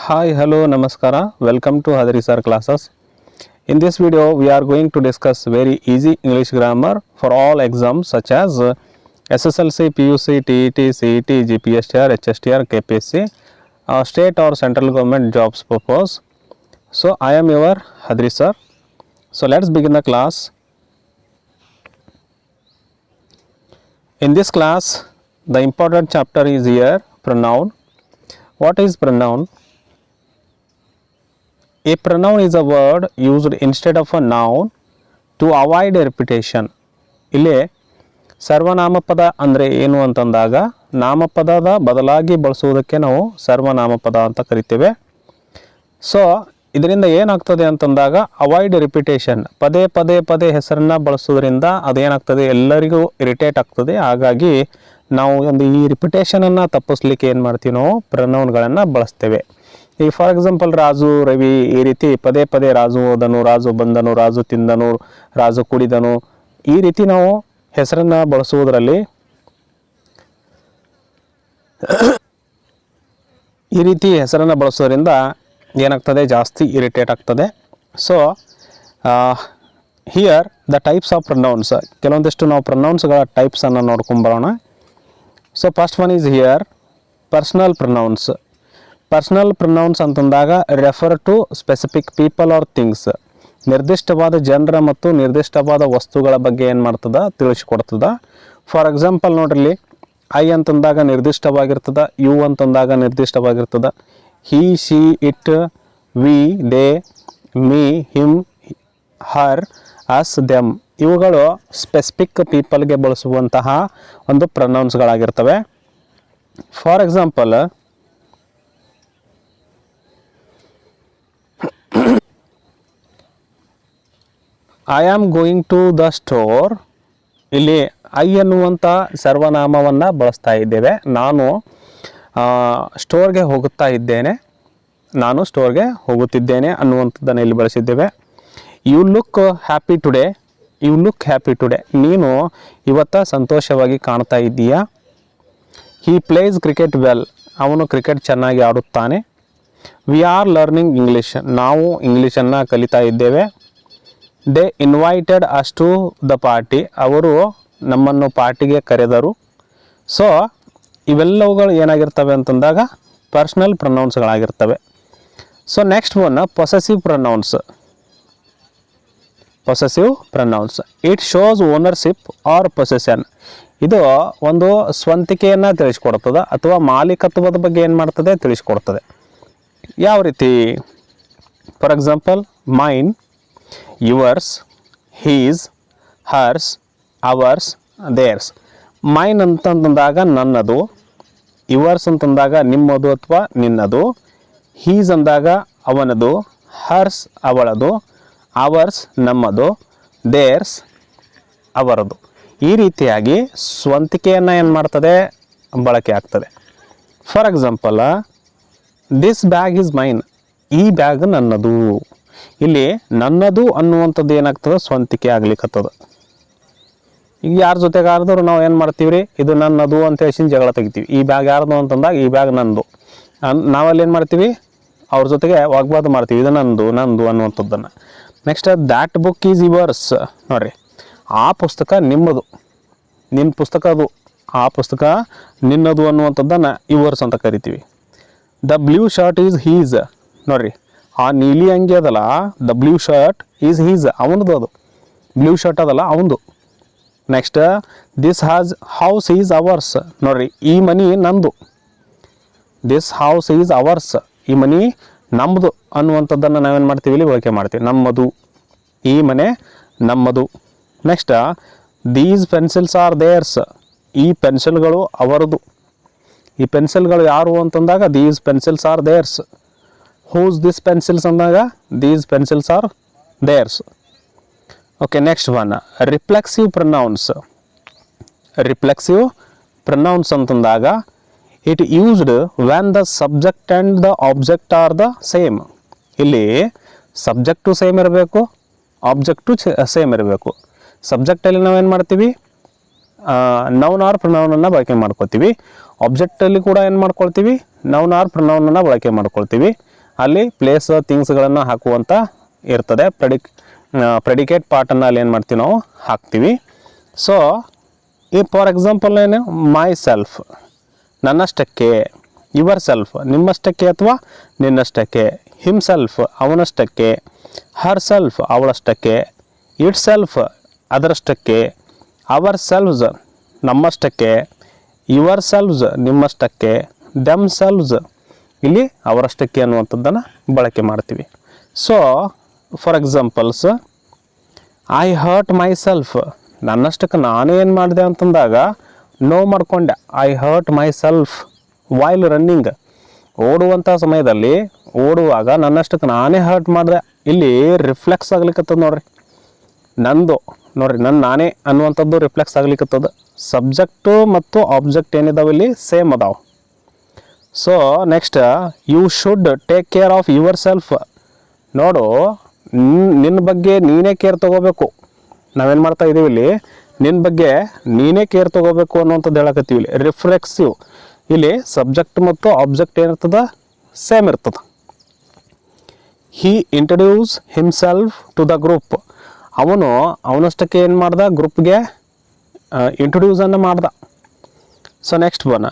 Hi, hello, namaskara. Welcome to Hadri Sir classes. In this video, we are going to discuss very easy English grammar for all exams such as SSLC, PUC, TET, CET, GPSTR, HSTR, KPSC, state or central government jobs purpose. So, I am your Hadri Sir. So, let's begin the class. In this class, the important chapter is here, pronoun. What is pronoun? A pronoun is a word used instead of a noun to avoid repetition. ಇಲ್ಲಿ ಸರ್ವನಾಮಪದ ಅಂದರೆ ಏನು ಅಂತಂದಾಗ ನಾಮಪದದ ಬದಲಾಗಿ ಬಳಸುವುದಕ್ಕೆ ನಾವು ಸರ್ವನಾಮಪದ ಅಂತ ಕರಿತೇವೆ. So ಇದರಿಂದ ಏನಾಗ್ತದೆ ಅಂತಂದಾಗ ಅವಾಯ್ಡ್ ರಿಪಿಟೇಷನ್, ಪದೇ ಪದೇ ಪದೇ ಹೆಸರನ್ನು ಬಳಸೋದ್ರಿಂದ ಅದೇನಾಗ್ತದೆ, ಎಲ್ಲರಿಗೂ ಇರಿಟೇಟ್ ಆಗ್ತದೆ. ಹಾಗಾಗಿ ನಾವು ಈ ರಿಪಿಟೇಷನನ್ನು ತಪ್ಪಿಸ್ಲಿಕ್ಕೆ ಏನು ಮಾಡ್ತೀವಿ, ನಾವು ಪ್ರನೌನ್ಗಳನ್ನು ಬಳಸ್ತೇವೆ. ಈಗ ಫಾರ್ ಎಕ್ಸಾಂಪಲ್ ರಾಜು, ರವಿ, ಈ ರೀತಿ ಪದೇ ಪದೇ ರಾಜು ಹೋದನು, ರಾಜು ಬಂದನು, ರಾಜು ತಿಂದನು, ರಾಜು ಕುಡಿದನು, ಈ ರೀತಿ ನಾವು ಹೆಸರನ್ನು ಬಳಸುವುದರಲ್ಲಿ ಈ ರೀತಿ ಹೆಸರನ್ನು ಬಳಸೋದ್ರಿಂದ ಏನಾಗ್ತದೆ, ಜಾಸ್ತಿ ಇರಿಟೇಟ್ ಆಗ್ತದೆ. So here the types of pronouns, ಕೆಲವೊಂದಿಷ್ಟು ನಾವು ಪ್ರನೌನ್ಸ್ಗಳ ಟೈಪ್ಸನ್ನು ನೋಡ್ಕೊಂಬರೋಣ. So first one is here personal pronouns. Personal pronouns ಅಂತಂದಾಗ refer to specific people or things, ನಿರ್ದಿಷ್ಟವಾದ ಜನರ ಮತ್ತು ನಿರ್ದಿಷ್ಟವಾದ ವಸ್ತುಗಳ ಬಗ್ಗೆ ಏನು ಮಾಡ್ತದ, ತಿಳಿಸ್ಕೊಡ್ತದ. ಫಾರ್ ಎಕ್ಸಾಂಪಲ್ ನೋಡ್ರಿ, ಐ ಅಂತಂದಾಗ ನಿರ್ದಿಷ್ಟವಾಗಿರ್ತದ, ಯು ಅಂತಂದಾಗ ನಿರ್ದಿಷ್ಟವಾಗಿರ್ತದ, he, she, it, we, they, me, him, her, us, them, ಇವುಗಳು ಸ್ಪೆಸಿಫಿಕ್ ಪೀಪಲ್ಗೆ ಬಳಸುವಂತಹ ಒಂದು ಪ್ರನೌನ್ಸ್ಗಳಾಗಿರ್ತವೆ. For example I am going to the store, ಇಲ್ಲಿ ಐ ಎನ್ನುವಂಥ ಸರ್ವನಾಮವನ್ನು ಬಳಸ್ತಾ ಇದ್ದೇವೆ. ನಾನು ಸ್ಟೋರ್ಗೆ ಹೋಗುತ್ತಾ ಇದ್ದೇನೆ, ನಾನು ಸ್ಟೋರ್ಗೆ ಹೋಗುತ್ತಿದ್ದೇನೆ ಅನ್ನುವಂಥದ್ದನ್ನು ಇಲ್ಲಿ ಬಳಸಿದ್ದೇವೆ. You look happy today, you look happy today, ನೀನು ಇವತ್ತು ಸಂತೋಷವಾಗಿ ಕಾಣ್ತಾ ಇದ್ದೀಯಾ. ಹಿ ಪ್ಲೇಸ್ ಕ್ರಿಕೆಟ್ ವೆಲ್, ಅವನು ಕ್ರಿಕೆಟ್ ಚೆನ್ನಾಗಿ ಆಡುತ್ತಾನೆ. ವಿ ಆರ್ ಲರ್ನಿಂಗ್ ಇಂಗ್ಲೀಷ್, ನಾವು ಇಂಗ್ಲೀಷನ್ನು ಕಲಿತಾ ಇದ್ದೇವೆ. They invited us to the party, ಅವರು ನಮ್ಮನ್ನು ಪಾರ್ಟಿಗೆ ಕರೆದರು. ಸೊ ಇವೆಲ್ಲವುಗಳು ಏನಾಗಿರ್ತವೆ ಅಂತಂದಾಗ ಪರ್ಸನಲ್ ಪ್ರನೌನ್ಸ್ಗಳಾಗಿರ್ತವೆ. So next one possessive pronouns. Possessive pronouns, it shows ownership or possession, ಇದು ಒಂದು ಸ್ವಂತಿಕೆಯನ್ನು ತಿಳಿಸ್ಕೊಡ್ತದೆ ಅಥವಾ ಮಾಲೀಕತ್ವದ ಬಗ್ಗೆ ಏನು ಮಾಡ್ತದೆ, ತಿಳಿಸ್ಕೊಡ್ತದೆ. ಯಾವ ರೀತಿ? For example mine, yours, his, hers, ours, theirs. Mine ಅಂತಂದಾಗ ನನ್ನದು, ಯುವರ್ಸ್ ಅಂತಂದಾಗ ನಿಮ್ಮದು ಅಥವಾ ನಿನ್ನದು, ಹೀಸ್ ಅಂದಾಗ ಅವನದು, ಹರ್ಸ್ ಅವಳದು, ಅವರ್ಸ್ ನಮ್ಮದು, ದೇರ್ಸ್ ಅವರದು. ಈ ರೀತಿಯಾಗಿ ಸ್ವಂತಿಕೆಯನ್ನು ಏನು ಮಾಡ್ತದೆ, ಬಳಕೆ ಆಗ್ತದೆ. For example this bag is mine, ಈ ಬ್ಯಾಗ್ ನನ್ನದು. ಇಲ್ಲಿ ನನ್ನದು ಅನ್ನುವಂಥದ್ದು ಏನಾಗ್ತದೆ, ಸ್ವಂತಿಕೆ ಆಗ್ಲಿಕ್ಕತ್ತದ. ಈಗ ಯಾರ ಜೊತೆಗಾರದ್ರು ನಾವು ಏನು ಮಾಡ್ತೀವಿ ರೀ, ಇದು ನನ್ನದು ಅಂತ ಹೇಳಿ ಜಗಳ ತೆಗಿತೀವಿ. ಈ ಬ್ಯಾಗ್ ಯಾರ್ದು ಅಂತಂದಾಗ ಈ ಬ್ಯಾಗ್ ನಂದು, ನಾವಲ್ಲಿ ಏನು ಮಾಡ್ತೀವಿ, ಅವ್ರ ಜೊತೆಗೆ ವಾಗ್ವಾದ ಮಾಡ್ತೀವಿ, ಇದು ನಂದು ನಂದು ಅನ್ನುವಂಥದ್ದನ್ನು. Next that book is yours, ನೋಡ್ರಿ ಆ ಪುಸ್ತಕ ನಿಮ್ಮದು, ನಿನ್ನ ಪುಸ್ತಕ ಅದು, ಆ ಪುಸ್ತಕ ನಿನ್ನದು ಅನ್ನುವಂಥದ್ದನ್ನು ಯುವರ್ಸ್ ಅಂತ ಕರಿತೀವಿ. The blue shirt is his, ನೋಡ್ರಿ ಆ ನೀಲಿ ಅಂಗಿ ಅದಲ್ಲ, the blue shirt is his, ಅವನದು, ಅದು ಬ್ಲೂ ಶರ್ಟ್ ಅದಲ್ಲ ಅವನದು. Next this house is ours, ನೋಡ್ರಿ ಈ ಮನಿ ನಂದು, ದಿಸ್ ಹೌಸ್ ಈಸ್ ಅವರ್ಸ್, ಈ ಮನಿ ನಮ್ಮದು ಅನ್ನುವಂಥದ್ದನ್ನು ನಾವೇನು ಮಾಡ್ತೀವಿ, ಇಲ್ಲಿ ಬಳಕೆ ಮಾಡ್ತೀವಿ, ನಮ್ಮದು, ಈ ಮನೆ ನಮ್ಮದು. Next these pencils are theirs, ಈ ಪೆನ್ಸಿಲ್ಗಳು ಅವರದು, ಈ ಪೆನ್ಸಿಲ್ಗಳು ಯಾರು ಅಂತಂದಾಗ these pencils are theirs. Whose this pencils ಅಂದಾಗ these pencils are theirs. Okay, next one reflexive pronouns. Reflexive pronouns ಅಂತಂದಾಗ it used when the subject and the object are the same. ಇಲ್ಲಿ ಸಬ್ಜೆಕ್ಟು ಸೇಮ್ ಇರಬೇಕು, object same ಇರಬೇಕು. ಸಬ್ಜೆಕ್ಟಲ್ಲಿ ನಾವೇನು ಮಾಡ್ತೀವಿ, noun R ಪ್ರನೌನನ್ನು ಬಳಕೆ ಮಾಡ್ಕೊತೀವಿ. ಆಬ್ಜೆಕ್ಟಲ್ಲಿ ಕೂಡ ಏನು ಮಾಡ್ಕೊಳ್ತೀವಿ, ನೌನ್ ಆರ್ ಪ್ರನೌನನ್ನು ಬಳಕೆ ಮಾಡ್ಕೊಳ್ತೀವಿ. ಅಲ್ಲಿ ಪ್ಲೇಸ್ ಥಿಂಗ್ಸ್ಗಳನ್ನು ಹಾಕುವಂಥ ಇರ್ತದೆ. ಪ್ರೆಡಿಕೇಟ್ ಪಾರ್ಟನ್ನು ಅಲ್ಲಿ ಏನು ಮಾಡ್ತೀವಿ ನಾವು ಹಾಕ್ತೀವಿ. ಸೊ ಈ ಫಾರ್ ಎಕ್ಸಾಂಪಲ್ ಏನು, ಮೈ ಸೆಲ್ಫ್ ನನ್ನಷ್ಟಕ್ಕೆ, ಯುವರ್ ಸೆಲ್ಫ್ ನಿಮ್ಮಷ್ಟಕ್ಕೆ ಅಥವಾ ನಿನ್ನಷ್ಟಕ್ಕೆ, ಹಿಮ್ಸೆಲ್ಫ್ ಅವನಷ್ಟಕ್ಕೆ, ಹರ್ ಸೆಲ್ಫ್ ಅವಳಷ್ಟಕ್ಕೆ, ಇಟ್ ಸೆಲ್ಫ್ ಅದರಷ್ಟಕ್ಕೆ, ಅವರ್ ಸೆಲ್ವ್ಸ್ ನಮ್ಮಷ್ಟಕ್ಕೆ, ಯುವರ್ ಸೆಲ್ವ್ಸ್ ನಿಮ್ಮಷ್ಟಕ್ಕೆ, ದೆಮ್ ಸೆಲ್ವ್ಸ್ ಇಲ್ಲಿ ಅವರಷ್ಟಕ್ಕೆ ಅನ್ನುವಂಥದ್ದನ್ನು ಬಳಕೆ ಮಾಡ್ತೀವಿ. ಸೊ for examples, I hurt myself ನನ್ನಷ್ಟಕ್ಕೆ ನಾನೇ ಏನು ಮಾಡಿದೆ ಅಂತಂದಾಗ ನೋವು ಮಾಡಿಕೊಂಡೆ. I hurt myself while running ಓಡುವಂಥ ಸಮಯದಲ್ಲಿ ಓಡುವಾಗ ನನ್ನಷ್ಟಕ್ಕೆ ನಾನೇ ಹರ್ಟ್ ಮಾಡಿದೆ. ಇಲ್ಲಿ ರಿಫ್ಲೆಕ್ಸ್ ಆಗ್ಲಿಕ್ಕತ್ತದ ನೋಡ್ರಿ, ನಂದು ನೋಡ್ರಿ, ನಾನೇ ಅನ್ನುವಂಥದ್ದು ರಿಫ್ಲೆಕ್ಸ್ ಆಗ್ಲಿಕ್ಕತ್ತದ. ಸಬ್ಜೆಕ್ಟು ಮತ್ತು ಆಬ್ಜೆಕ್ಟ್ ಏನಿದಾವೆ ಇಲ್ಲಿ ಸೇಮ್ ಅದಾವೆ. So next, you should take care of yourself. ನೋಡು, ನಿನ್ನ ಬಗ್ಗೆ ನೀನೇ ಕೇರ್ ತೊಗೋಬೇಕು. ನಾವೇನು ಮಾಡ್ತಾ ಇದ್ದೀವಿ ಇಲ್ಲಿ, ನಿನ್ನ ಬಗ್ಗೆ ನೀನೇ ಕೇರ್ ತೊಗೋಬೇಕು ಅನ್ನುವಂಥದ್ದು ಹೇಳಕತ್ತೀವಿ. ಇಲ್ಲಿ ರಿಫ್ಲೆಕ್ಸಿವ್, ಇಲ್ಲಿ ಸಬ್ಜೆಕ್ಟ್ ಮತ್ತು ಆಬ್ಜೆಕ್ಟ್ ಏನಿರ್ತದ ಸೇಮ್ ಇರ್ತದೆ. He introduce himself to the group. ಅವನಷ್ಟಕ್ಕೆ ಏನು ಮಾಡ್ದ, ಗ್ರೂಪ್ಗೆ ಇಂಟ್ರೊಡ್ಯೂಸನ್ನು ಮಾಡ್ದ. So next one,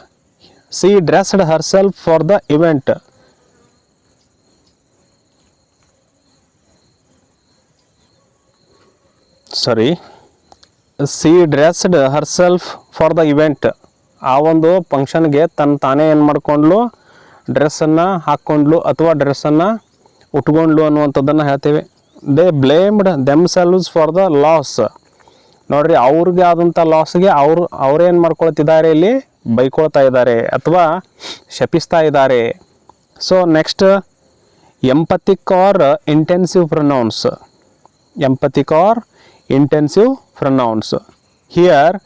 she dressed herself for the event. She dressed herself for the event. ಆ ಒಂದು ಫಂಕ್ಷನ್ಗೆ ತಾನೇ ಏನು ಮಾಡ್ಕೊಂಡ್ಲು, ಡ್ರೆಸ್ಸನ್ನು ಹಾಕ್ಕೊಂಡ್ಲು ಅಥವಾ ಡ್ರೆಸ್ಸನ್ನು ಉಟ್ಕೊಂಡ್ಲು ಅನ್ನುವಂಥದ್ದನ್ನು ಹೇಳ್ತೀವಿ. They blamed them selves for the loss. ನೋಡ್ರಿ, ಅವ್ರಿಗೆ ಆದಂಥ ಲಾಸ್ಗೆ ಅವ್ರೇನು ಮಾಡ್ಕೊಳ್ತಿದ್ದಾರೆ, ಇಲ್ಲಿ ಬೈಕೊಳ್ತಾ ಇದ್ದಾರೆ ಅಥವಾ ಶಪಿಸ್ತಾ ಇದ್ದಾರೆ. So next, emphatic or intensive pronouns. Emphatic or intensive pronouns. Here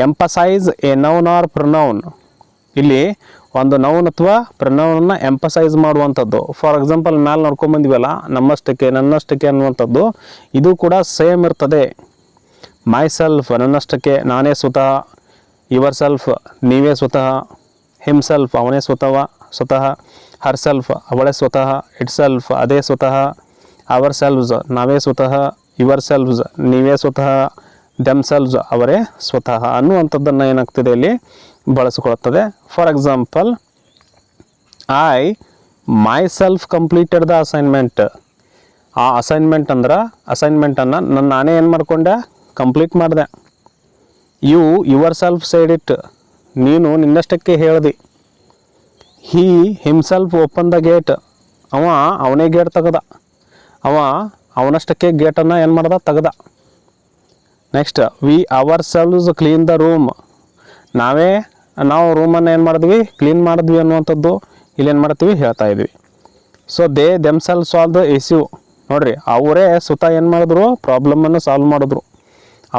emphasize a noun or pronoun. ಇಲ್ಲಿ ಒಂದು ನೌನ್ ಅಥವಾ ಪ್ರೊನೌನನ್ನು ಎಂಪಸೈಸ್ ಮಾಡುವಂಥದ್ದು. ಫಾರ್ ಎಕ್ಸಾಂಪಲ್ ಮೇಲೆ ನೋಡ್ಕೊಂಬಂದಿವಲ್ಲ, ನಮ್ಮಷ್ಟಕ್ಕೆ ನನ್ನಷ್ಟಕ್ಕೆ ಅನ್ನುವಂಥದ್ದು, ಇದು ಕೂಡ ಸೇಮ್ ಇರ್ತದೆ. ಮೈ ಸೆಲ್ಫ್ ನನ್ನಷ್ಟಕ್ಕೆ ನಾನೇ ಸ್ವತಃ, ಯುವರ್ ಸೆಲ್ಫ್ ನೀವೇ ಸ್ವತಃ, ಹಿಮ್ಸೆಲ್ಫ್ ಅವನೇ ಸ್ವತಃ, ಹರ್ ಸೆಲ್ಫ್ ಅವಳೇ ಸ್ವತಃ, ಇಟ್ ಸೆಲ್ಫ್ ಅದೇ ಸ್ವತಃ, ಅವರ್ ಸೆಲ್ವ್ಸ್ ನಾವೇ ಸ್ವತಃ, ಯುವರ್ ಸೆಲ್ವ್ಸ್ ನೀವೇ ಸ್ವತಃ, ದೆಮ್ ಸೆಲ್ವ್ಸ್ ಅವರೇ ಸ್ವತಃ ಅನ್ನುವಂಥದ್ದನ್ನು ಏನಾಗ್ತದೆ ಇಲ್ಲಿ ಬಳಸಿಕೊಳ್ಳುತ್ತದೆ. For example, I myself completed the assignment. ಆ ಅಸೈನ್ಮೆಂಟನ್ನು ನಾನೇ ಏನು ಮಾಡಿಕೊಂಡೆ, ಕಂಪ್ಲೀಟ್ ಮಾಡಿದೆ. ಯುವರ್ ಸೆಲ್ಫ್ ಸೈಡ್ ಇಟ್, ನೀನು ನಿನ್ನಷ್ಟಕ್ಕೆ ಹೇಳ್ದಿ. He himself open the gate, ಅವನೇ ಗೇಟ್ ತೆಗೆದ, ಅವನಷ್ಟಕ್ಕೆ ಗೇಟನ್ನು ಏನು ಮಾಡ್ದ, ತೆಗೆದ. Next, we ourselves clean the room. ನಾವು ರೂಮನ್ನು ಏನು ಮಾಡಿದ್ವಿ, ಕ್ಲೀನ್ ಮಾಡಿದ್ವಿ ಅನ್ನುವಂಥದ್ದು ಇಲ್ಲಿ ಏನು ಮಾಡ್ತೀವಿ, ಹೇಳ್ತಾ ಇದ್ವಿ. So they themselves solve the issue. ನೋಡ್ರಿ, ಅವರೇ ಸ್ವತಃ ಏನು ಮಾಡಿದ್ರು, ಪ್ರಾಬ್ಲಮನ್ನು ಸಾಲ್ವ್ ಮಾಡಿದ್ರು.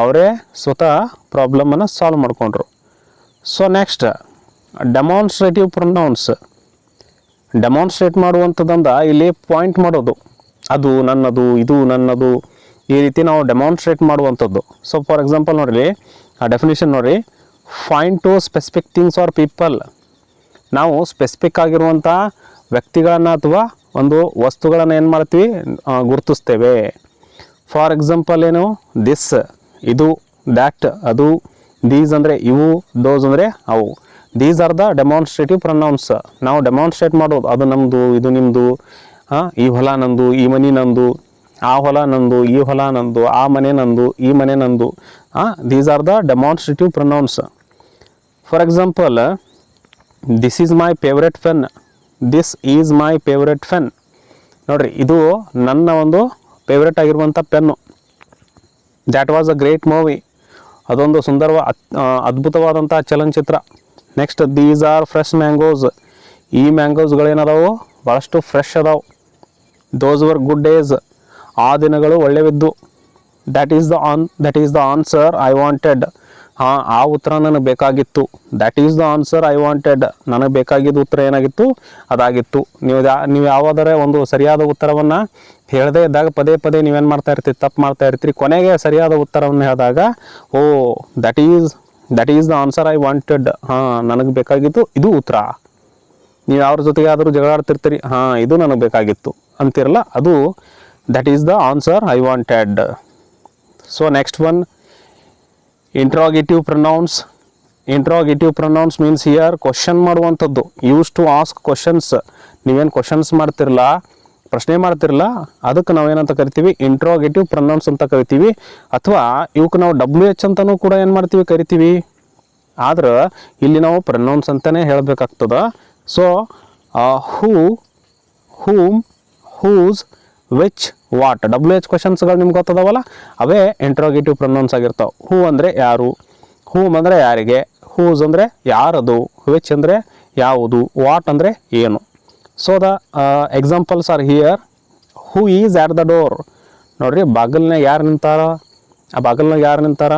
ಅವರೇ ಸ್ವತಃ ಪ್ರಾಬ್ಲಮನ್ನು ಸಾಲ್ವ್ ಮಾಡಿಕೊಂಡ್ರು. So next, demonstrative pronouns. Demonstrate ಮಾಡುವಂಥದ್ದಂದ ಇಲ್ಲಿ ಪಾಯಿಂಟ್ ಮಾಡೋದು, ಅದು ನನ್ನದು, ಇದು ನನ್ನದು, ಈ ರೀತಿ ನಾವು ಡೆಮಾನ್ಸ್ಟ್ರೇಟ್ ಮಾಡುವಂಥದ್ದು. ಸೊ ಫಾರ್ ಎಕ್ಸಾಂಪಲ್ ನೋಡ್ರಿ, ಆ ಡೆಫಿನೇಷನ್ ನೋಡ್ರಿ, find to specific things or people. ನಾವು ಸ್ಪೆಸಿಫಿಕ್ ಆಗಿರುವಂಥ ವ್ಯಕ್ತಿಗಳನ್ನು ಅಥವಾ ಒಂದು ವಸ್ತುಗಳನ್ನು ಏನು ಮಾಡ್ತೀವಿ, ಗುರುತಿಸ್ತೇವೆ. ಫಾರ್ ಎಕ್ಸಾಂಪಲ್ ಏನು, ದಿಸ್ ಇದು, ದ್ಯಾಟ್ ಅದು, ದೀಸ್ ಅಂದರೆ ಇವು, ದೋಸ್ ಅಂದರೆ ಅವು. These are the demonstrative pronouns. ನಾವು ಡೆಮಾನ್ಸ್ಟ್ರೇಟ್ ಮಾಡೋದು, ಅದು ನಮ್ಮದು, ಇದು ನಿಮ್ಮದು, ಈ ಹೊಲ ನಂದು, ಈ ಮನೆ ನಂದು, ಆ ಹೊಲ ನಂದು, ಈ ಹೊಲ ನಂದು, ಆ ಮನೆ ನಂದು, ಈ ಮನೆ ನಂದು. These are the demonstrative pronouns. For example, this is my favourite pen. This is my favourite pen. ನೋಡ್ರಿ, ಇದು ನನ್ನ ಒಂದು ಫೇವ್ರೆಟ್ ಆಗಿರುವಂಥ pen. That was a great movie. ಅದೊಂದು ಅದ್ಭುತವಾದಂಥ ಚಲನಚಿತ್ರ. Next, these are fresh mangoes. ಈ ಮ್ಯಾಂಗೋಸ್ಗಳೇನದಾವು, ಭಾಳಷ್ಟು ಫ್ರೆಶ್ ಅದಾವೆ. Those were good days. ಆ ದಿನಗಳು ಒಳ್ಳೆವಿದ್ದು. That is the answer I wanted. ಆ ಉತ್ತರ ನನಗೆ ಬೇಕಾಗಿತ್ತು. That is the answer I wanted. ನನಗೆ ಬೇಕಾಗಿದ್ದ ಉತ್ತರ ಏನಾಗಿತ್ತು, ಅದಾಗಿತ್ತು. ನೀವು ಯಾವುದಾದ್ರೆ ಒಂದು ಸರಿಯಾದ ಉತ್ತರವನ್ನು ಹೇಳದೇ ಇದ್ದಾಗ ಪದೇ ಪದೇ ನೀವೇನು ಮಾಡ್ತಾ ಇರ್ತೀರಿ, ತಪ್ಪು ಮಾಡ್ತಾ ಇರ್ತೀರಿ. ಕೊನೆಗೆ ಸರಿಯಾದ ಉತ್ತರವನ್ನು ಹೇಳಿದಾಗ, oh that is the answer I wanted, ನನಗೆ ಬೇಕಾಗಿದ್ದು ಇದು ಉತ್ತರ. ನೀವು ಅವ್ರ ಜೊತೆಗೆ ಆದರೂ ಜಗಳ ಆಡ್ತಿರ್ತೀರಿ, ಹಾಂ ಇದು ನನಗೆ ಬೇಕಾಗಿತ್ತು ಅಂತಿರಲ್ಲ, ಅದು that is the answer I wanted. So next one, interrogative pronouns. Interrogative pronouns means here question ಮಾಡುವಂಥದ್ದು. Use to ask questions. ನೀವೇನು ಕ್ವಶನ್ಸ್ ಮಾಡ್ತಿರಲ್ಲ, ಪ್ರಶ್ನೆ ಮಾಡ್ತಿರಲ್ಲ, ಅದಕ್ಕೆ ನಾವೇನಂತ ಕರಿತೀವಿ, ಇಂಟ್ರಾಗೇಟಿವ್ ಪ್ರೊನೌನ್ಸ್ ಅಂತ ಕರಿತೀವಿ. ಅಥವಾ ಇವಕ್ಕೆ ನಾವು WH ಅಂತಲೂ ಕೂಡ ಏನು ಮಾಡ್ತೀವಿ, ಕರಿತೀವಿ. ಆದ್ರೆ ಇಲ್ಲಿ ನಾವು ಪ್ರೊನೌನ್ಸ್ ಅಂತಲೇ ಹೇಳಬೇಕಾಗ್ತದೆ. So who, whom, whose, which, what, WH ಕ್ವಶನ್ಸ್ಗಳು ನಿಮ್ಗೆ ಗೊತ್ತದವಲ್ಲ, ಅವೇ ಇಂಟ್ರಾಗೇಟಿವ್ ಪ್ರೊನೌನ್ಸ್ ಆಗಿರ್ತಾವೆ. ಹೂ ಅಂದರೆ ಯಾರು, ಹೂಮ್ ಅಂದರೆ ಯಾರಿಗೆ, ಹೂಸ್ ಅಂದರೆ ಯಾರದು, ವಿಚ್ ಅಂದರೆ ಯಾವುದು, ವಾಟ್ ಅಂದರೆ ಏನು. So the examples are here. Who is at the door. ನೋಡ್ರಿ, ಬಾಗಿಲ್ನಾಗ ಯಾರು ನಿಂತಾರ, ಆ ಬಾಗಿಲ್ನಾಗ ಯಾರು ನಿಂತಾರ.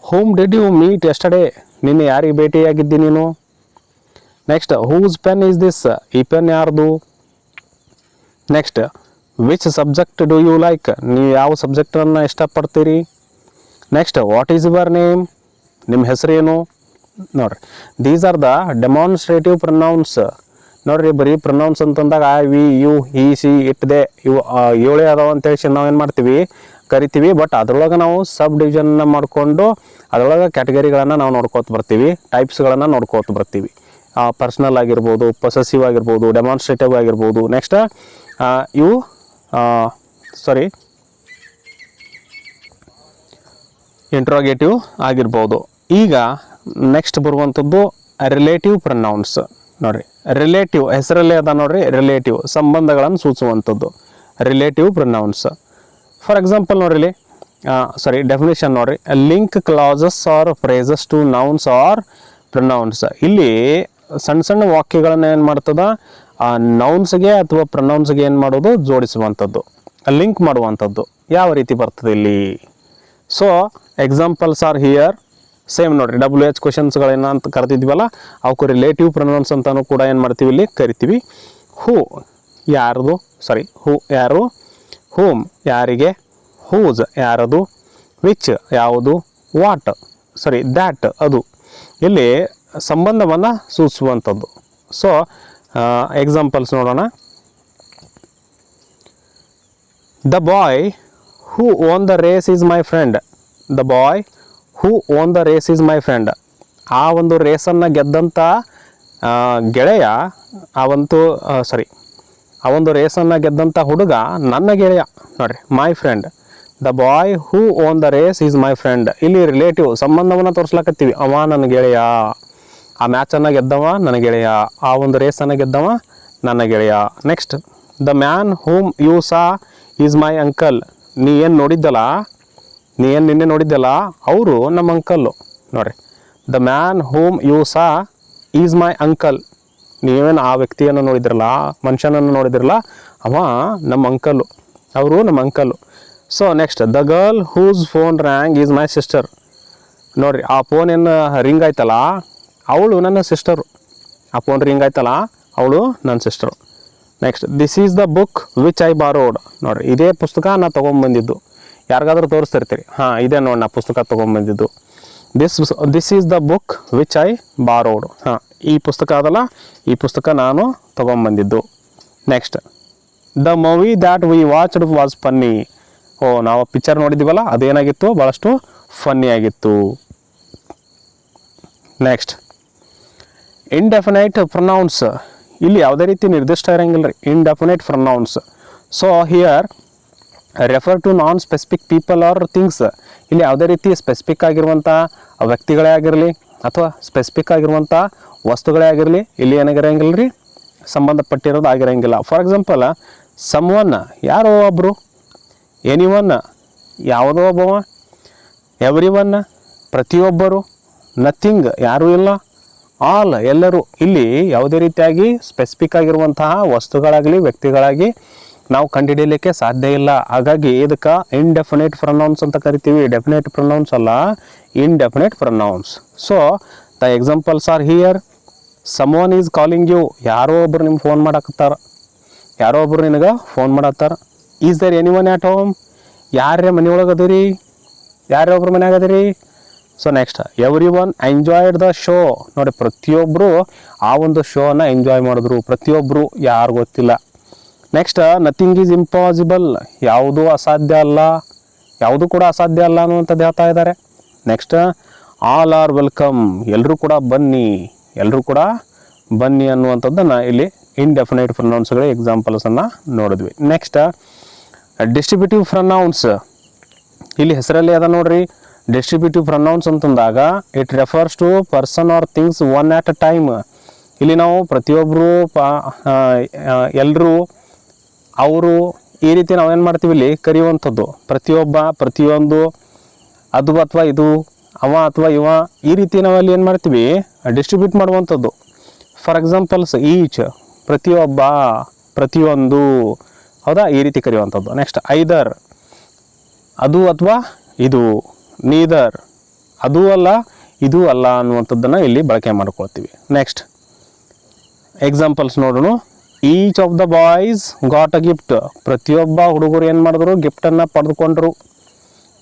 Whom did you meet yesterday. ನಿನ್ನೆ ಯಾರಿಗೆ ಭೇಟಿಯಾಗಿದ್ದಿ ನೀನು. Next, whose pen is this. ಈ ಪೆನ್ ಯಾರ್ದು. Next, which subject do you like. ನೀವು ಯಾವ ಸಬ್ಜೆಕ್ಟನ್ನು ಇಷ್ಟಪಡ್ತೀರಿ. Next, what is your name. ನಿಮ್ಮ ಹೆಸರೇನು. ನೋಡ್ರಿ, these are the demonstrative pronouns. ನೋಡ್ರಿ, ಬರೀ ಪ್ರೊನೌನ್ಸ್ ಅಂತಂದಾಗ I, we, you, he, C, it, ದೆ, ಇವು 7 ಅದಾವ ಅಂತೇಳಿ ನಾವು ಏನು ಮಾಡ್ತೀವಿ, ಕರಿತೀವಿ. ಬಟ್ ಅದ್ರೊಳಗೆ ನಾವು ಸಬ್ ಡಿವಿಷನ್ನ ಮಾಡಿಕೊಂಡು ಅದರೊಳಗೆ ಕ್ಯಾಟಗರಿಗಳನ್ನು ನಾವು ನೋಡ್ಕೋತ ಬರ್ತೀವಿ, ಟೈಪ್ಸ್ಗಳನ್ನು ನೋಡ್ಕೋತ ಬರ್ತೀವಿ. ಪರ್ಸ್ನಲ್ ಆಗಿರ್ಬೋದು, ಪೊಸೆಸಿವ್ ಆಗಿರ್ಬೋದು, ಡೆಮಾನ್ಸ್ಟ್ರೇಟಿವ್ ಆಗಿರ್ಬೋದು. ನೆಕ್ಸ್ಟ್ ಇವು ಇಂಟ್ರಾಗೇಟಿವ್ ಆಗಿರ್ಬೋದು. ಈಗ ನೆಕ್ಸ್ಟ್ ಬರುವಂಥದ್ದು ರಿಲೇಟಿವ್ ಪ್ರೊನೌನ್ಸ್. ನೋಡ್ರಿ, ರಿಲೇಟಿವ್ ಹೆಸರಲ್ಲೇ ಅದ ನೋಡ್ರಿ, ರಿಲೇಟಿವ್ ಸಂಬಂಧಗಳನ್ನು ಸೂಚಿಸುವಂಥದ್ದು ರಿಲೇಟಿವ್ ಪ್ರೊನೌನ್ಸ್. ಫಾರ್ ಎಕ್ಸಾಂಪಲ್ ನೋಡ್ರಿ, ಡೆಫಿನೇಷನ್ ನೋಡ್ರಿ, link clauses or phrases to nouns or pronouns. ಇಲ್ಲಿ ಸಣ್ಣ ಸಣ್ಣ ವಾಕ್ಯಗಳನ್ನು ಏನು ಮಾಡ್ತದ, ನೌನ್ಸ್ಗೆ ಅಥವಾ ಪ್ರೊನೌನ್ಸ್ಗೆ ಏನು ಮಾಡೋದು, ಜೋಡಿಸುವಂಥದ್ದು, ಲಿಂಕ್ ಮಾಡುವಂಥದ್ದು. ಯಾವ ರೀತಿ ಬರ್ತದೆ ಇಲ್ಲಿ. So examples are here. Same ನೋಡ್ರಿ, WH ಕ್ವಶನ್ಸ್ಗಳೇನ ಅಂತ ಕರಿತಿದ್ವಲ್ಲ, ಅವಕ್ಕೆ ರಿಲೇಟಿವ್ ಪ್ರೊನೌನ್ಸ್ ಅಂತಾನು ಕೂಡ ಏನು ಮಾಡ್ತೀವಿ, ಇಲ್ಲಿ ಕರಿತೀವಿ. ಹೂ ಯಾರದು, ಹೂ ಯಾರು, ಹೂಮ್ ಯಾರಿಗೆ, ಹೂಸ್ ಯಾರದು, ವಿಚ್ ಯಾವುದು, ವಾಟ್ ದ್ಯಾಟ್ ಅದು. ಇಲ್ಲಿ ಸಂಬಂಧವನ್ನು ಸೂಚಿಸುವಂಥದ್ದು. ಸೊ ಎಕ್ಸಾಂಪಲ್ಸ್ ನೋಡೋಣ. The boy who won the race is my friend. The boy who won the race is my friend. ಆ ಒಂದು ರೇಸನ್ನು ಗೆದ್ದಂಥ ಗೆಳೆಯ, ಆ ಒಂದು ರೇಸನ್ನು ಗೆದ್ದಂಥ ಹುಡುಗ ನನ್ನ ಗೆಳೆಯ. ನೋಡ್ರಿ, my friend. The boy who won the race is my friend. ಇಲ್ಲಿ ರಿಲೇಟಿವ್ ಸಂಬಂಧವನ್ನು ತೋರಿಸ್ಲಾಕತ್ತೀವಿ. ಅವ ನನ್ನ ಗೆಳೆಯ, ಆ ಮ್ಯಾಚನ್ನು ಗೆದ್ದವ ನನ್ನ ಗೆಳೆಯ, ಆ ಒಂದು ರೇಸನ್ನು ಗೆದ್ದವ ನನ್ನ ಗೆಳೆಯ. Next, the man whom you saw is my uncle. ನೀ ಏನು ನೋಡಿದ್ದಲ್ಲ, ನೀ ಏನು ನಿನ್ನೆ ನೋಡಿದ್ದಲ್ಲ, ಅವರು ನಮ್ಮ ಅಂಕಲ್ಲು. ನೋಡ್ರಿ, the man whom you saw is my uncle. ನೀವೇನು ಆ ವ್ಯಕ್ತಿಯನ್ನು ನೋಡಿದ್ರಲ್ಲ, ಮನುಷ್ಯನನ್ನು ನೋಡಿದ್ರಲ್ಲ, ಅವ ನಮ್ಮ ಅಂಕಲ್ಲು, ಅವರು ನಮ್ಮ uncle. So next, the girl whose phone rang is my sister. ನೋಡ್ರಿ, ಆ ಫೋನ್ ಏನು ರಿಂಗ್ ಆಯ್ತಲ್ಲ, ಅವಳು ನನ್ನ ಸಿಸ್ಟರು. ಆ ಫೋನ್ ರಿಂಗ್ ಆಯ್ತಲ್ಲ, ಅವಳು ನನ್ನ sister. Next, this is the book which I borrowed. ನೋಡ್ರಿ, ಇದೇ ಪುಸ್ತಕ ನಾ ತೊಗೊಂಬಂದಿದ್ದು. ಯಾರಿಗಾದ್ರೂ ತೋರಿಸ್ತಿರ್ತೀರಿ, ಹಾಂ ಇದೇ ನೋಡಿ ನಾ ಪುಸ್ತಕ ತೊಗೊಂಬಂದಿದ್ದು. This is the book which I borrowed. ಹಾಂ, ಈ ಪುಸ್ತಕ ಅದಲ್ಲ, ಈ ಪುಸ್ತಕ ನಾನು ತೊಗೊಂಬಂದಿದ್ದು. Next, the movie that we watched was funny. ನಾವು ಪಿಕ್ಚರ್ ನೋಡಿದ್ದೀವಲ್ಲ, ಅದೇನಾಗಿತ್ತು, ಭಾಳಷ್ಟು ಫನ್ನಿ ಆಗಿತ್ತು. Next, indefinite pronouns. ಇಲ್ಲಿ ಯಾವುದೇ ರೀತಿ ನಿರ್ದಿಷ್ಟ ಇರಂಗಿಲ್ಲ ರೀ, indefinite pronouns. So here refer to non specific people or things. ಇಲ್ಲಿ ಯಾವುದೇ ರೀತಿ ಸ್ಪೆಸಿಫಿಕ್ ಆಗಿರುವಂಥ ವ್ಯಕ್ತಿಗಳೇ ಆಗಿರಲಿ ಅಥವಾ ಸ್ಪೆಸಿಫಿಕ್ ಆಗಿರುವಂಥ ವಸ್ತುಗಳೇ ಆಗಿರಲಿ, ಇಲ್ಲಿ ಏನಾಗಿರಂಗಿಲ್ಲ ರೀ, ಸಂಬಂಧಪಟ್ಟಿರೋದು ಆಗಿರಂಗಿಲ್ಲ. ಫಾರ್ ಎಕ್ಸಾಂಪಲ್, ಸಮ್ವನ್ ಯಾರೋ ಒಬ್ಬರು, ಎನಿವನ್ ಯಾವುದೋ ಒಬ್ಬವ, ಎವ್ರಿ ಒನ್ ಪ್ರತಿಯೊಬ್ಬರು, ನಥಿಂಗ್ ಯಾರೂ ಇಲ್ಲ, ಆಲ್ ಎಲ್ಲರೂ. ಇಲ್ಲಿ ಯಾವುದೇ ರೀತಿಯಾಗಿ ಸ್ಪೆಸಿಫಿಕ್ ಆಗಿರುವಂತಹ ವಸ್ತುಗಳಾಗಲಿ ವ್ಯಕ್ತಿಗಳಾಗಿ ನಾವು ಕಂಡುಹಿಡಿಯಲಿಕ್ಕೆ ಸಾಧ್ಯ ಇಲ್ಲ. ಹಾಗಾಗಿ ಇದಕ್ಕೆ ಇಂಡೆಫಿನೈಟ್ ಪ್ರೊನೌನ್ಸ್ ಅಂತ ಕರಿತೀವಿ. ಡೆಫಿನೈಟ್ ಪ್ರೊನೌನ್ಸ್ ಅಲ್ಲ, indefinite pronouns. So the examples are here. Someone is calling you. ಯಾರೋ ಒಬ್ರು ನಿಮ್ಗೆ ಫೋನ್ ಮಾಡಾಕತ್ತಾರ, ಯಾರೋ ಒಬ್ರು ನಿನಗೆ ಫೋನ್ ಮಾಡತ್ತಾರ. Is there anyone at home. ಯಾರೇ ಮನೆಯೊಳಗೆ ಅದೀರಿ, ಯಾರೊಬ್ರು ಮನ್ಯಾಗ ಅದೀರಿ, so next everyone enjoyed the show. ನೋಡಿ, ಪ್ರತಿಯೊಬ್ಬರು ಆ ಒಂದು ಶೋನ ಎಂಜಾಯ್ ಮಾಡಿದ್ರು. ಪ್ರತಿಯೊಬ್ಬರು, ಯಾರು ಗೊತ್ತಿಲ್ಲ. Next nothing is impossible. ಯಾವುದೂ ಅಸಾಧ್ಯ ಅಲ್ಲ, ಯಾವುದು ಕೂಡ ಅಸಾಧ್ಯ ಅಲ್ಲ ಅನ್ನುವಂಥದ್ದು ಹೇಳ್ತಾ ಇದ್ದಾರೆ. Next all are welcome. ಎಲ್ಲರೂ ಕೂಡ ಬನ್ನಿ, ಎಲ್ಲರೂ ಕೂಡ ಬನ್ನಿ ಅನ್ನುವಂಥದ್ದನ್ನು ಇಲ್ಲಿ ಇಂಡೆಫಿನೈಟ್ ಪ್ರೊನೌನ್ಸ್ಗಳ ಎಕ್ಸಾಂಪಲ್ಸನ್ನು ನೋಡಿದ್ವಿ. Next distributive pronouns. ಇಲ್ಲಿ ಹೆಸರಲ್ಲಿ ಅದ ನೋಡ್ರಿ, ಡಿಸ್ಟ್ರಿಬ್ಯೂಟಿವ್ ಪ್ರೊನೌನ್ಸ್ ಅಂತಂದಾಗ it refers to person or things one at a time. ಇಲ್ಲಿ ನಾವು ಪ್ರತಿಯೊಬ್ಬರು, ಎಲ್ಲರೂ, ಅವರು, ಈ ರೀತಿ ನಾವೇನು ಮಾಡ್ತೀವಿ ಇಲ್ಲಿ ಕರೆಯುವಂಥದ್ದು. ಪ್ರತಿಯೊಬ್ಬ, ಪ್ರತಿಯೊಂದು, ಅದು ಅಥವಾ ಇದು, ಅವ ಅಥವಾ ಇವ, ಈ ರೀತಿ ನಾವಲ್ಲಿ ಏನು ಮಾಡ್ತೀವಿ ಡಿಸ್ಟ್ರಿಬ್ಯೂಟ್ ಮಾಡುವಂಥದ್ದು. ಫಾರ್ ಎಕ್ಸಾಂಪಲ್ಸ್ ಈಚ್, ಪ್ರತಿಯೊಬ್ಬ, ಪ್ರತಿಯೊಂದು, ಹೌದಾ, ಈ ರೀತಿ ಕರೆಯುವಂಥದ್ದು. ನೆಕ್ಸ್ಟ್ ಐದರ್, ಅದು ಅಥವಾ ಇದು. ನೀದರ್, ಅದು ಅಲ್ಲ ಇದು ಅಲ್ಲ ಅನ್ನುವಂಥದ್ದನ್ನು ಇಲ್ಲಿ ಬಳಕೆ ಮಾಡ್ಕೊಳ್ತೀವಿ. ನೆಕ್ಸ್ಟ್ ಎಕ್ಸಾಂಪಲ್ಸ್ ನೋಡೋಣ. Each of the boys got a gift. ಪ್ರತಿಯೊಬ್ಬ ಹುಡುಗರು ಏನು ಮಾಡಿದ್ರು, ಗಿಫ್ಟನ್ನು ಪಡೆದುಕೊಂಡ್ರು.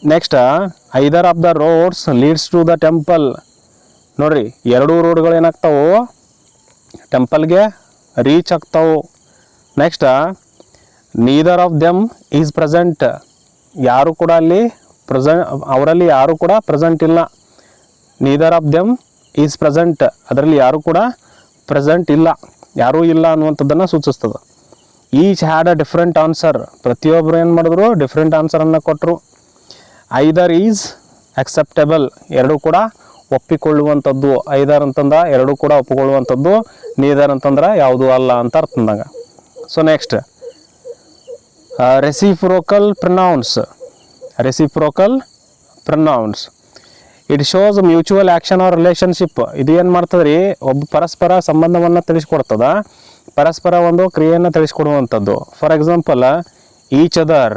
Next either of the roads leads to the temple. ನೋಡ್ರಿ, ಎರಡೂ ರೋಡ್ಗಳು ಏನಾಗ್ತಾವು ಟೆಂಪಲ್ಗೆ ರೀಚ್ ಆಗ್ತಾವು. Next neither of them is present. ಯಾರು ಕೂಡ ಅಲ್ಲಿ ಅವರಲ್ಲಿ ಯಾರು ಕೂಡ ಪ್ರೆಸೆಂಟ್ ಇಲ್ಲ. Neither of them is present, ಅದರಲ್ಲಿ ಯಾರು ಕೂಡ ಪ್ರೆಸೆಂಟ್ ಇಲ್ಲ, ಯಾರೂ ಇಲ್ಲ ಅನ್ನುವಂಥದ್ದನ್ನು ಸೂಚಿಸ್ತದೆ. Each had a different answer. ಪ್ರತಿಯೊಬ್ಬರು ಏನು ಮಾಡಿದ್ರು, ಡಿಫ್ರೆಂಟ್ ಆನ್ಸರನ್ನು ಕೊಟ್ಟರು. ಐದರ್ ಈಸ್ ಅಕ್ಸೆಪ್ಟೇಬಲ್. ಎರಡೂ ಕೂಡ ಒಪ್ಪಿಕೊಳ್ಳುವಂಥದ್ದು. ಐದರ್ ಅಂತಂದ್ರೆ ಎರಡೂ ಕೂಡ ಒಪ್ಪಿಕೊಳ್ಳುವಂಥದ್ದು. ನೀದರ್ ಅಂತಂದ್ರೆ ಯಾವುದೂ ಅಲ್ಲ ಅಂತ ಅರ್ಥಂದಾಗ. So next reciprocal pronouns. Reciprocal pronouns it shows mutual action or relationship. ಇದು ಏನು ಮಾಡ್ತದೆ ರೀ, ಒಬ್ಬ ಪರಸ್ಪರ ಸಂಬಂಧವನ್ನು ತಿಳಿಸ್ಕೊಡ್ತದ, ಪರಸ್ಪರ ಒಂದು ಕ್ರಿಯೆಯನ್ನು ತಿಳಿಸ್ಕೊಡುವಂಥದ್ದು. For example each other,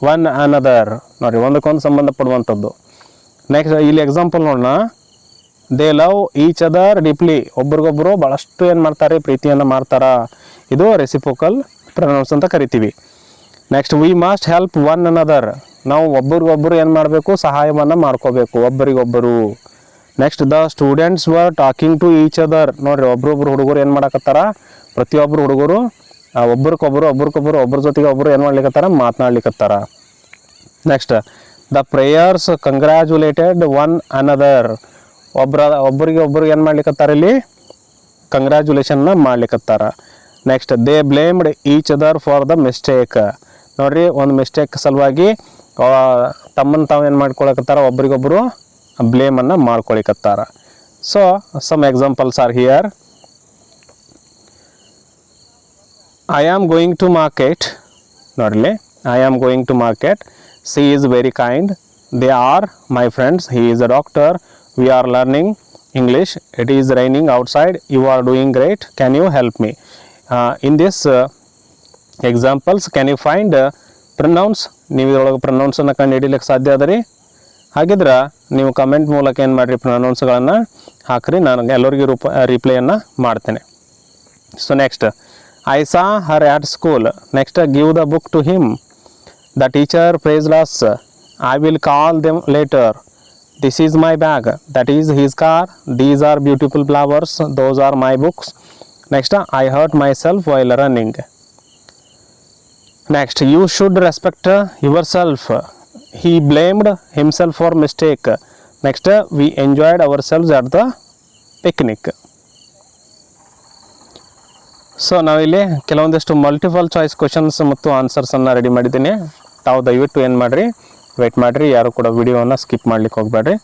one another. ನೋಡಿ, ಒಂದಕ್ಕೊಂದು ಸಂಬಂಧ ಪಡುವಂಥದ್ದು. ನೆಕ್ಸ್ಟ್ ಇಲ್ಲಿ ಎಕ್ಸಾಂಪಲ್ ನೋಡೋಣ. They love each other deeply. ಒಬ್ರಿಗೊಬ್ಬರು ಭಾಳಷ್ಟು ಏನು ಮಾಡ್ತಾರೆ, ಪ್ರೀತಿಯನ್ನು ಮಾಡ್ತಾರ. ಇದು ರೆಸಿಪ್ರೋಕಲ್ ಪ್ರೊನೌನ್ಸ್ ಅಂತ ಕರಿತೀವಿ. Next we must help one another. ನಾವು ಒಬ್ಬರಿಗೊಬ್ಬರು ಏನು ಮಾಡಬೇಕು, ಸಹಾಯವನ್ನು ಮಾಡ್ಕೋಬೇಕು ಒಬ್ಬರಿಗೊಬ್ಬರು. Next the students were talking to each other. ನೋಡಿರಿ, ಒಬ್ರೊಬ್ರು ಹುಡುಗರು ಏನು ಮಾಡಕತ್ತಾರ, ಪ್ರತಿಯೊಬ್ಬರು ಹುಡುಗರು ಒಬ್ರಿಗೊಬ್ಬರು ಒಬ್ಬರ ಜೊತೆಗೆ ಒಬ್ಬರು ಏನು ಮಾಡ್ಲಿಕ್ಕತ್ತಾರ, ಮಾತನಾಡ್ಲಿಕ್ಕತ್ತಾರ. Next the prayers congratulated one another. ಒಬ್ಬರಿಗೆ ಏನು ಮಾಡ್ಲಿಕ್ಕತ್ತಾರ, ಇಲ್ಲಿ ಕಂಗ್ರ್ಯಾಚುಲೇಷನ್ನ ಮಾಡ್ಲಿಕ್ಕತ್ತಾರ. Next they blamed each other for the mistake. ನೋಡ್ರಿ, ಒಂದು ಮಿಸ್ಟೇಕ್ ಸಲುವಾಗಿ ತಮ್ಮನ್ನು ತಾವು ಏನು ಮಾಡ್ಕೊಳಕತ್ತಾರ, ಒಬ್ರಿಗೊಬ್ಬರು ಬ್ಲೇಮನ್ನು ಮಾಡ್ಕೊಳಿಕತ್ತಾರ. So some examples are here. I am going to market. ನೋಡ್ರಿ, I am going to market. She is very kind. They are my friends. He is a doctor. We are learning English. It is raining outside. You are doing great. Can you help me? In this examples can you find pronouns. ನೀವು ಇದರೊಳಗೆ ಪ್ರೊನೌನ್ಸನ್ನು ಕಂಡು ಹಿಡಿಲಿಕ್ಕೆ ಸಾಧ್ಯ ಅದ ರೀ. ಹಾಗಿದ್ರೆ ನೀವು comment ಮೂಲಕ ಏನು ಮಾಡಿರಿ, ಪ್ರೊನೌನ್ಸ್ಗಳನ್ನು ಹಾಕ್ರಿ. ನಾನು ಎಲ್ಲರಿಗೂ ರಿಪ್ಲೈಯನ್ನು ಮಾಡ್ತೇನೆ. So next I saw her at school. Next give the book to him. The teacher praised us. I will call them later. This is my bag. That is his car. These are beautiful flowers. Those are my books. Next, I hurt myself while running. Next, you should respect yourself. He blamed himself for mistake. Next, we enjoyed ourselves at the picnic. So ನಾವಿಲ್ಲಿ ಕೆಲವೊಂದಿಷ್ಟು multiple choice questions ಮತ್ತು ಆನ್ಸರ್ಸನ್ನು ready ಮಾಡಿದ್ದೀನಿ. ತಾವು ದಯವಿಟ್ಟು ಏನು ಮಾಡಿರಿ, weight ಮಾಡಿರಿ. ಯಾರು ಕೂಡ ವಿಡಿಯೋವನ್ನು ಸ್ಕಿಪ್ ಮಾಡ್ಲಿಕ್ಕೆ ಹೋಗಬೇಡ್ರಿ.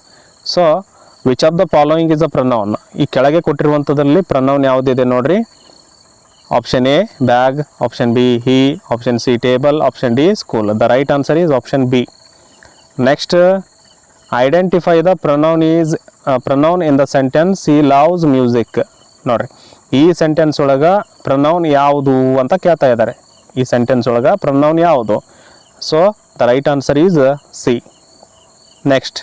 So which of the following is a pronoun. ಈ ಕೆಳಗೆ ಕೊಟ್ಟಿರುವಂಥದ್ರಲ್ಲಿ ಪ್ರನೌನ್ ಯಾವುದಿದೆ ನೋಡ್ರಿ. Option A bag, option B he, option C table, option D school. The right answer is option B. Next identify the pronoun in the sentence he loves music. ನೋಡ್ರಿ, ಈ sentence ಒಳಗೆ pronoun ಯಾವುದು ಅಂತ ಕೇಳ್ತಾ ಇದ್ದಾರೆ. ಈ ಸೆಂಟೆನ್ಸ್ ಒಳಗೆ pronoun ಯಾವುದು? So the right answer is C. Next,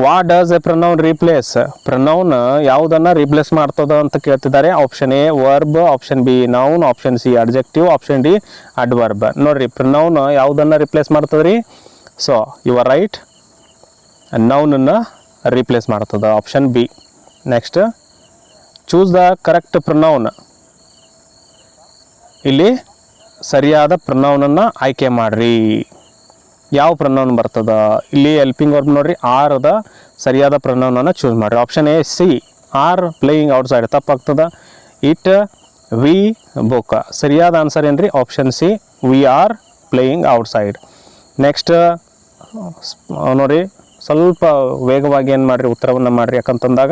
what does a pronoun replace? Pronoun ಯಾವುದನ್ನು ರೀಪ್ಲೇಸ್ ಮಾಡ್ತದ ಅಂತ ಕೇಳ್ತಿದ್ದಾರೆ. Option A verb, option B noun, option C adjective, option D adverb. ನೋಡ್ರಿ, ಪ್ರನೌನ್ ಯಾವುದನ್ನು ರಿಪ್ಲೇಸ್ ಮಾಡ್ತದ್ರಿ? ಸೊ ಯುವರ್ ರೈಟ್, ನೌನನ್ನು replace ಮಾಡ್ತದೆ, option B. Next, choose the correct pronoun. ಇಲ್ಲಿ ಸರಿಯಾದ ಪ್ರೊನೌನನ್ನು ಆಯ್ಕೆ ಮಾಡಿರಿ. ಯಾವ ಪ್ರೊನೌನ್ ಬರ್ತದ ಇಲ್ಲಿ? ಹೆಲ್ಪಿಂಗ್ ವರ್ಬ್ ನೋಡ್ರಿ, ಆರ್ದ ಸರಿಯಾದ ಪ್ರೊನೌನನ್ನು ಚೂಸ್ ಮಾಡಿರಿ. Option A she, are playing outside, ತಪ್ಪಾಗ್ತದೆ. It, we, book. ಸರಿಯಾದ ಆನ್ಸರ್ ಏನ್ರಿ? Option C, we are playing outside. Next ನೋಡಿರಿ, ಸ್ವಲ್ಪ ವೇಗವಾಗಿ ಏನು ಮಾಡಿರಿ, ಉತ್ತರವನ್ನು ಮಾಡಿರಿ, ಯಾಕಂತಂದಾಗ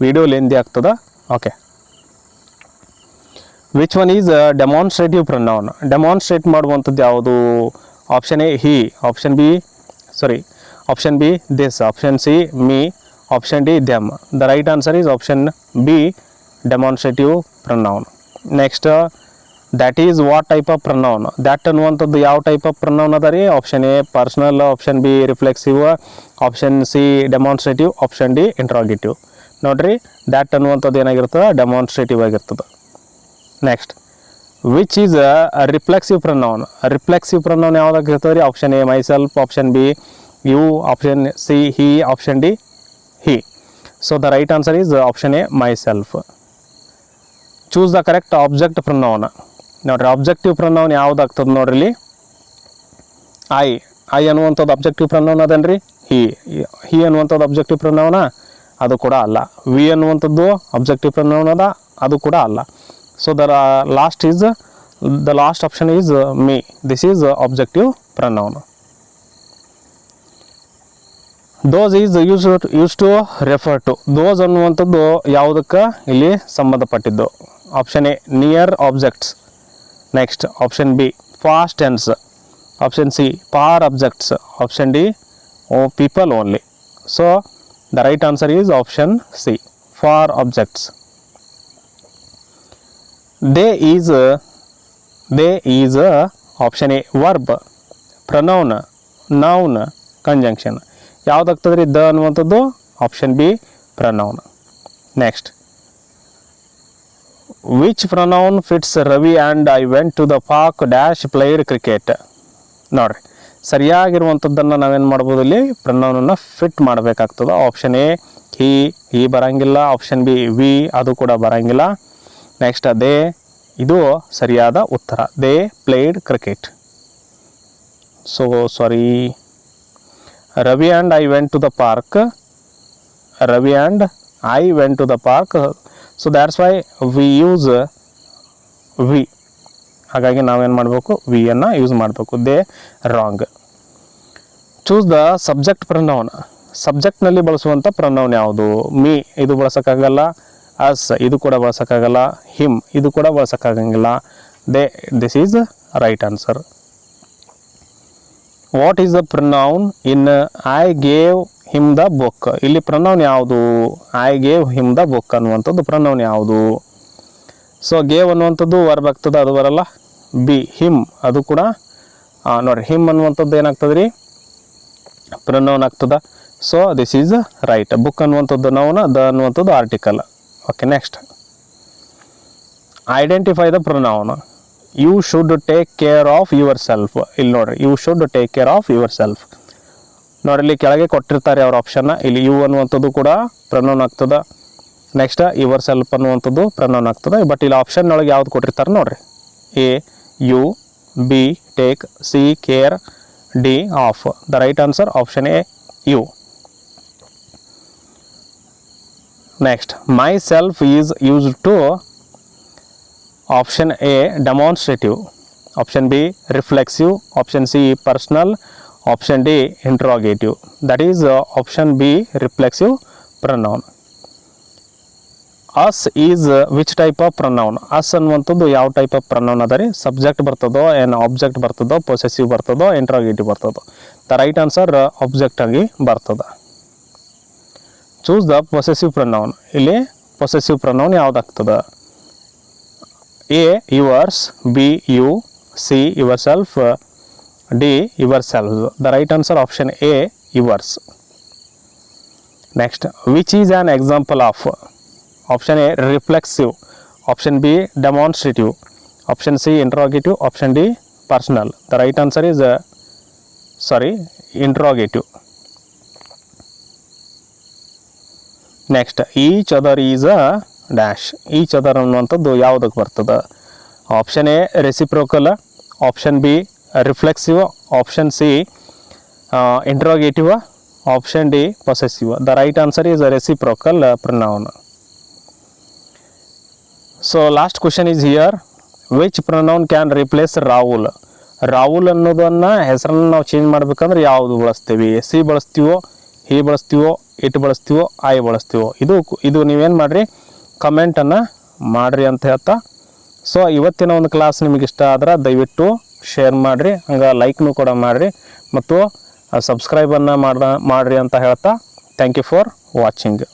ವಿಡಿಯೋ ಲೆಂದಿ ಆಗ್ತದೆ. Okay, which one is demonstrative pronoun? Demonstrate ಮಾಡುವಂಥದ್ದು ಯಾವುದು? Option A he, option B option B this, option C me, option D them. The right answer is option B, demonstrative pronoun. Next, that is what type of pronoun? That ಅನ್ನುವಂಥದ್ದು ಯಾವ type of pronoun ಅದ ರೀ? Option A personal, option B reflexive, option C demonstrative, option D interrogative. ನೋಡ್ರಿ, that ಅನ್ನುವಂಥದ್ದು ಏನಾಗಿರ್ತದೆ? Demonstrative ಆಗಿರ್ತದೆ. Next, which is reflexive pronoun? Reflexive pronoun ಯಾವುದಾಗಿರ್ತದೆ ರೀ? Option A myself, option B you, option C he, option D he. So the right answer is option A myself. Choose the correct object pronoun. ನೋಡ್ರಿ, objective pronoun ಯಾವುದಾಗ್ತದೆ ನೋಡ್ರಿ ಇಲ್ಲಿ? I ಅನ್ನುವಂಥದ್ದು objective pronoun ಅದನ್ರಿ. ಹಿ ಅನ್ನುವಂಥದ್ದು objective ಪ್ರೊನೌನ? ಅದು ಕೂಡ ಅಲ್ಲ. V ಅನ್ನುವಂಥದ್ದು objective pronoun ಅದ? ಅದು ಕೂಡ ಅಲ್ಲ. So the last option is me. This is objective pronoun. Those is use to refer to. Those ಅನ್ನುವಂಥದ್ದು ಯಾವುದಕ್ಕೆ ಇಲ್ಲಿ ಸಂಬಂಧಪಟ್ಟಿದ್ದು? Option A near objects. Next, option B past tense, option C far objects, option D people only. So the right answer is option C, far objects. They is option A verb, pronoun, noun, conjunction. ಯಾವುದಾಗ್ತದೆ ರೀ the ಅನ್ನುವಂಥದ್ದು? Option B pronoun. Next, which pronoun fits Ravi and I went to the park dash played cricket? ನೋಡ್ರಿ, ಸರಿಯಾಗಿರುವಂಥದ್ದನ್ನು ನಾವೇನು ಮಾಡ್ಬೋದು ಇಲ್ಲಿ? ಪ್ರೊನೌನನ್ನು fit ಮಾಡಬೇಕಾಗ್ತದೆ. ಆಪ್ಷನ್ ಎ ಹಿ ಬರಂಗಿಲ್ಲ, ಆಪ್ಷನ್ ಬಿ ವಿ, ಅದು ಕೂಡ ಬರಂಗಿಲ್ಲ. ನೆಕ್ಸ್ಟ್, ದೇ, ಇದು ಸರಿಯಾದ ಉತ್ತರ. They played cricket. So sorry, Ravi and I went to the park. Ravi and I went to the park. So that's why we use we. ಹಾಗಾಗಿ ನಾವೇನು ಮಾಡಬೇಕು? ವಿ ಅನ್ನು ಯೂಸ್ ಮಾಡಬೇಕು. They wrong. Choose the subject pronoun. ಸಬ್ಜೆಕ್ಟ್ನಲ್ಲಿ ಬಳಸುವಂಥ pronoun ಯಾವುದು? Me, ಇದು ಬಳಸೋಕ್ಕಾಗಲ್ಲ. Us, ಇದು ಕೂಡ ಬಳಸೋಕ್ಕಾಗಲ್ಲ. ಹಿಮ್, ಇದು ಕೂಡ ಬಳಸೋಕ್ಕಾಗಂಗಿಲ್ಲ. This is right answer. What is the pronoun in I gave him the book? ಇಲ್ಲಿ ಪ್ರೊನೌನ್ ಯಾವುದು? I gave him the book ಅನ್ನುವಂಥದ್ದು ಪ್ರೊನೌನ್ ಯಾವುದು? ಸೊ ಗೇವ್ ಅನ್ನುವಂಥದ್ದು ವರ್ಬ್ ಆಗ್ತದೆ, ಅದು ಬರಲ್ಲ. ಬಿ ಹಿಮ್, ಅದು ಕೂಡ ನೋಡಿರಿ, ಹಿಮ್ ಅನ್ನುವಂಥದ್ದು ಏನಾಗ್ತದೆ ರೀ? ಪ್ರೊನೌನ್ ಆಗ್ತದೆ. So this is right. Book ಅನ್ನುವಂಥದ್ದು ನೌನ, ದ ಅನ್ನುವಂಥದ್ದು article. Okay, next, identify the pronoun. You should take care of yourself. ಇಲ್ಲಿ ನೋಡ್ರಿ, you should take care of yourself. ನೋಡ್ರಿ, ಇಲ್ಲಿ ಕೆಳಗೆ ಕೊಟ್ಟಿರ್ತಾರೆ ಅವ್ರ ಆಪ್ಷನ್ನ. ಇಲ್ಲಿ ಯು ಅನ್ನುವಂಥದ್ದು ಕೂಡ ಪ್ರೊನೌನ್ ಆಗ್ತದೆ. ನೆಕ್ಸ್ಟ್, ಯುವರ್ ಸೆಲ್ಫ್ ಅನ್ನುವಂಥದ್ದು ಪ್ರೊನೌನ್ ಆಗ್ತದೆ. ಬಟ್ ಇಲ್ಲಿ ಆಪ್ಷನ್ ಒಳಗೆ ಯಾವ್ದು ಕೊಟ್ಟಿರ್ತಾರೆ ನೋಡ್ರಿ? A you, B take, C care, D of. The right answer option A you. Next, myself is used to. Option A demonstrative, option B reflexive, option C personal, option D interrogative. That is option B reflexive pronoun. Us is which type of pronoun? Us ಅನ್ನುವಂಥದ್ದು ಯಾವ type of pronoun ಅದ ರೀ? Subject ಬರ್ತದೋ, ಏನು object ಬರ್ತದೋ, possessive ಬರ್ತದೋ, interrogative ಬರ್ತದೋ? The right answer object ಆಗಿ ಬರ್ತದೆ. Choose the possessive pronoun. ಇಲ್ಲಿ ಪೊಸೆಸಿವ್ ಪ್ರೊನೌನ್ ಯಾವುದಾಗ್ತದೆ? A yours, B you, C yourself, D yourself. The right answer option A yours. Next, which is an example of? Option A reflexive, option B demonstrative, option C interrogative, option D personal. The right answer is interrogative. Next each other is a dash. Each other ಅನ್ನುವಂಥದ್ದು ಯಾವುದಕ್ಕೆ ಬರ್ತದೆ? Option A reciprocal, option B reflexive, option C interrogative, option D possessive. The right answer is reciprocal pronoun. So last question is here, which pronoun can replace Rahul? Rahul ಅನ್ನೋದನ್ನು ಹೆಸರನ್ನು ನಾವು change ಮಾಡ್ಬೇಕಂದ್ರೆ ಯಾವುದು ಬಳಸ್ತೀವಿ? She ಬಳಸ್ತೀವೋ, ಹಿ ಬಳಸ್ತೀವೋ, ಇಟ್ ಬಳಸ್ತೀವೋ, I ಬಳಸ್ತೀವೋ? ಇದು ನೀವೇನು ಮಾಡಿರಿ, ಕಮೆಂಟನ್ನು ಮಾಡಿರಿ ಅಂತ ಹೇಳ್ತಾ. ಸೊ ಇವತ್ತಿನ ಒಂದು ಕ್ಲಾಸ್ ನಿಮಗೆ ಇಷ್ಟ ಆದ್ರೆ ದಯವಿಟ್ಟು ಶೇರ್ ಮಾಡಿರಿ, ಹಂಗೆ ಲೈಕ್ನು ಕೂಡ ಮಾಡಿರಿ ಮತ್ತು ಸಬ್ಸ್ಕ್ರೈಬನ್ನು ಮಾಡಿರಿ ಅಂತ ಹೇಳ್ತಾ ಥ್ಯಾಂಕ್ ಯು ಫಾರ್ ವಾಚಿಂಗ್.